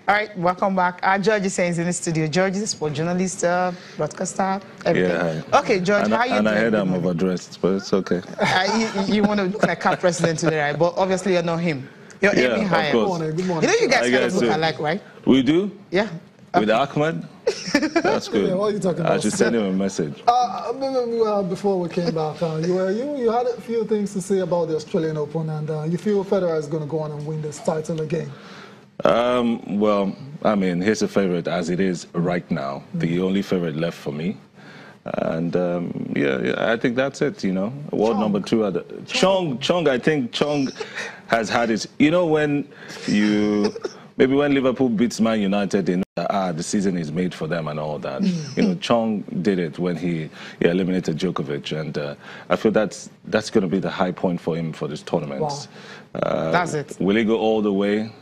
All right, welcome back. George is saying he's in the studio. George is a sport journalist, broadcaster, everything. Yeah. Okay, George, how are you doing? And I heard I'm overdressed, but it's okay. You want to look like CAF president today, right? But obviously you're not him. You're aiming higher. Of course. Good morning. You know you guys kind of look alike, right? We do? Yeah. With Ahmed? That's good. Yeah, what are you talking about? I should send him a message. Before we came back, you had a few things to say about the Australian Open, and you feel Federer is going to go on and win this title again. Well, I mean, he's a favorite as it is right now. The only favorite left for me. And yeah, I think that's it, you know. World number 2 at the Chong, I think Chong has had his, you know, when you maybe when Liverpool beats Man United, they know that the season is made for them and all that. You know, Chong did it when he eliminated Djokovic, and I feel that's going to be the high point for him for this tournament. Wow. That's it. Will he go all the way?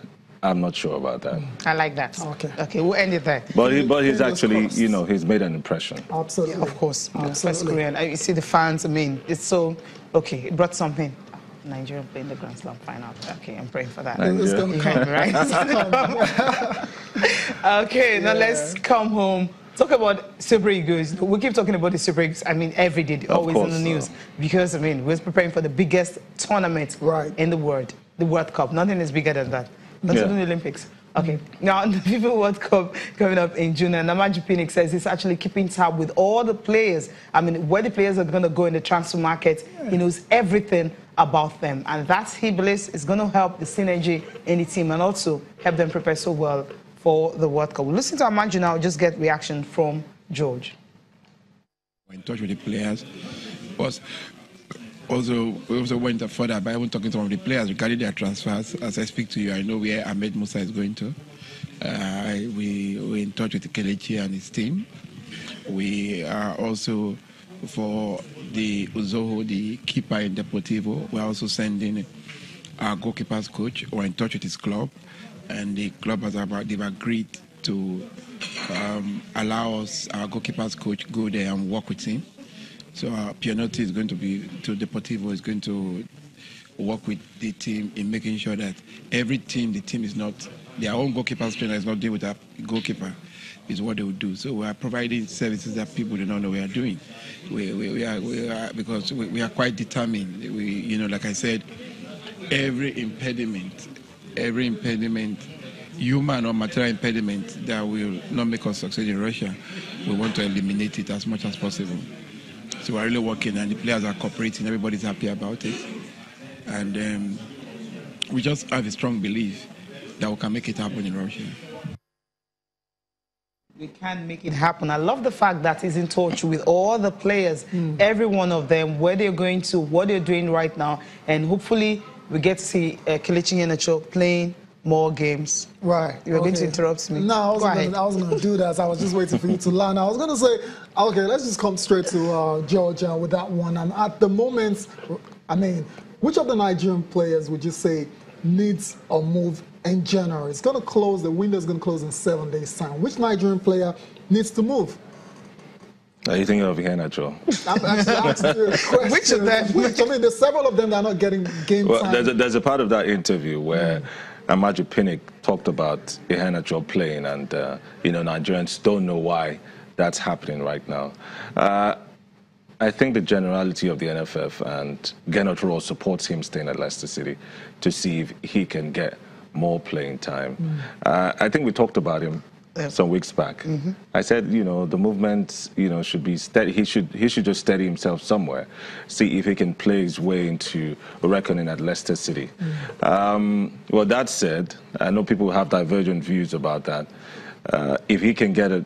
I'm not sure about that. I like that. Okay, we'll end it there. But he's actually, you know, he's made an impression. Absolutely. Yeah, of course. First Korean. You see the fans, I mean, it's so, okay, it brought something. Nigeria playing the Grand Slam final. Okay, I'm praying for that. It's going to come, right? Okay, now let's come home. Talk about Super Eagles. We keep talking about the Super Eagles, I mean, every day, always in the news. Because, I mean, we're preparing for the biggest tournament in the world, the World Cup. Nothing is bigger than that. Considering the Olympics. Okay. Now, the FIFA World Cup coming up in June, and Namaju Pinnick says he's actually keeping tab with all the players. I mean, where the players are going to go in the transfer market, he knows everything about them. And that, he believes, is going to help the synergy in the team and also help them prepare so well for the World Cup. We'll listen to Namaju now, just get reaction from George. We're in touch with the players. We also went further by even talking to some of the players regarding their transfers. As I speak to you, I know where Ahmed Musa is going to. We're in touch with Kelechi and his team. We are also, for the Uzoho, the keeper in Deportivo, we're also sending our goalkeepers coach. We're in touch with his club, and the club they've agreed to allow us, our goalkeepers coach, go there and work with him. So Pianotti is going to be, to Deportivo, is going to work with the team in making sure that the team is not, their own goalkeeper's trainer is not dealing with that goalkeeper, is what they will do. So we are providing services that people do not know we are doing. We are because we are quite determined. You know, like I said, every impediment, human or material impediment that will not make us succeed in Russia, we want to eliminate it as much as possible. So we're really working, and the players are cooperating. Everybody's happy about it. And we just have a strong belief that we can make it happen in Russia. We can make it happen. I love the fact that he's in touch with all the players, every one of them, where they're going to, what they're doing right now. And hopefully we get to see Kelechi Iheanacho playing more games. Right. You were going to interrupt me. No, I was going to do that. So I was just waiting for you to learn. I was going to say, okay, let's just come straight to Georgia with that one. And at the moment, I mean, which of the Nigerian players would you say needs a move in January? It's going to close, the window is going to close in 7 days' time. Which Nigerian player needs to move? Are you thinking of Iheanacho? I'm actually asking you a question. Which of them? I mean, there's several of them that are not getting game time. There's a part of that interview where Namaju Pinnick talked about Iheanacho playing, and you know, Nigerians don't know why that's happening right now. I think the generality of the NFF and Gernot Rohr supports him staying at Leicester City to see if he can get more playing time. I think we talked about him some weeks back. I said, you know, the movement, you know, should be steady. He should just steady himself somewhere, see if he can play his way into a reckoning at Leicester City. Well, that said, I know people have divergent views about that. If he can get a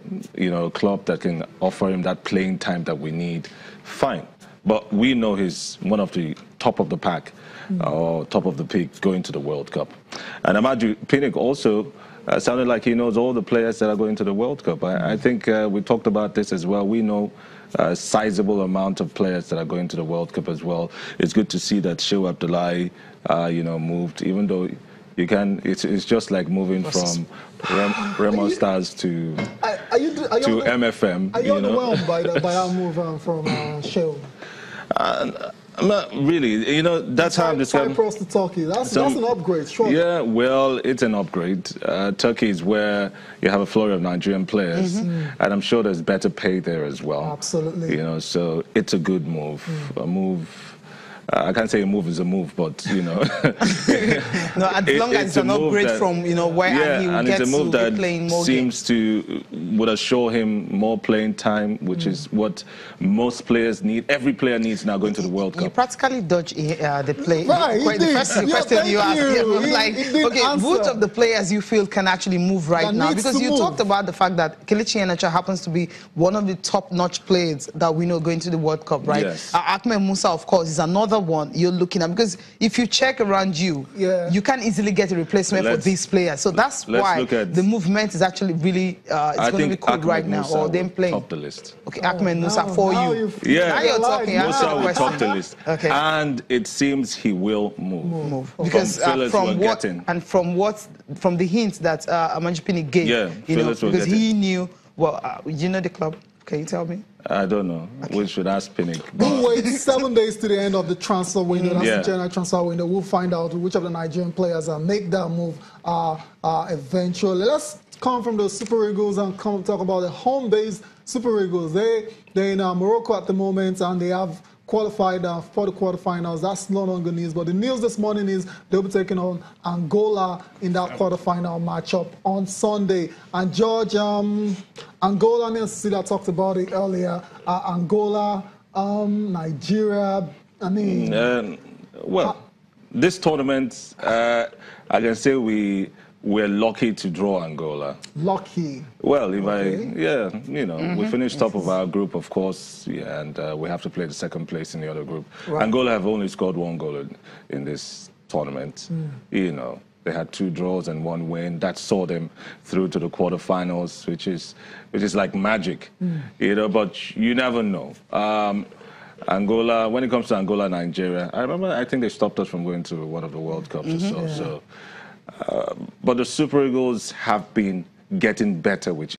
club that can offer him that playing time that we need, fine. But we know he's one of the top of the pack or top of the peak going to the World Cup. And Namaju Pinnick also sounded like he knows all the players that are going to the World Cup. I think we talked about this as well. We know a sizable amount of players that are going to the World Cup as well. It's good to see that Shehu Abdullahi, moved, even though you can. It's just like moving from Remo Stars to MFM. Are you underwhelmed by our move from Shehu? Not really. You know, that's how I'm describing. Cyprus to Turkey. That's an upgrade, sure. Yeah, well, it's an upgrade. Turkey is where you have a flurry of Nigerian players, and I'm sure there's better pay there as well. Absolutely. You know, so it's a good move. A move. I can't say a move is a move, but you know. No, as long as it's an upgrade from where he will get it's a move to be playing more seems to would assure him more playing time, which is what most players need. Every player needs now going to the World Cup. You practically dodge the play. Right, The first question you asked, which of the players you feel can actually move right now? Because you talked about the fact that Kelechi Iheanacho happens to be one of the top-notch players that we know going to the World Cup, right? Yes. Ahmed Musa, of course, is another one you're looking at, because if you check around you, you can't easily get a replacement for these players. So that's why the movement is actually really it's going to be cool right now. Or them playing top the list. Okay, Ahmed Musa for you. Now you're talking. Musa will top the list. Okay, and it seems he will move. Because from the hints that Amanju Pinnick gave, because he knew. Well, you know the club. Can you tell me? I don't know. Okay. We should ask Pinnick. We'll wait 7 days to the end of the transfer window. That's the January transfer window. We'll find out which of the Nigerian players make that move eventually. Let's come from the Super Eagles and come talk about the home-based Super Eagles. They're in Morocco at the moment, and they have qualified for the quarterfinals. That's no longer news, but the news this morning is they'll be taking on Angola in that quarterfinal matchup on Sunday. And George, Angola, and Cecilia talked about it earlier. Angola, Nigeria. I mean, well, this tournament, I can say we're lucky to draw Angola. Lucky. Well, we finished top of our group, of course, and we have to play the second place in the other group. Right. Angola have only scored 1 goal in this tournament. You know, they had 2 draws and 1 win. That saw them through to the quarterfinals, which is like magic. You know, but you never know. Angola, when it comes to Angola, Nigeria, I think they stopped us from going to one of the World Cups or so. But the Super Eagles have been getting better with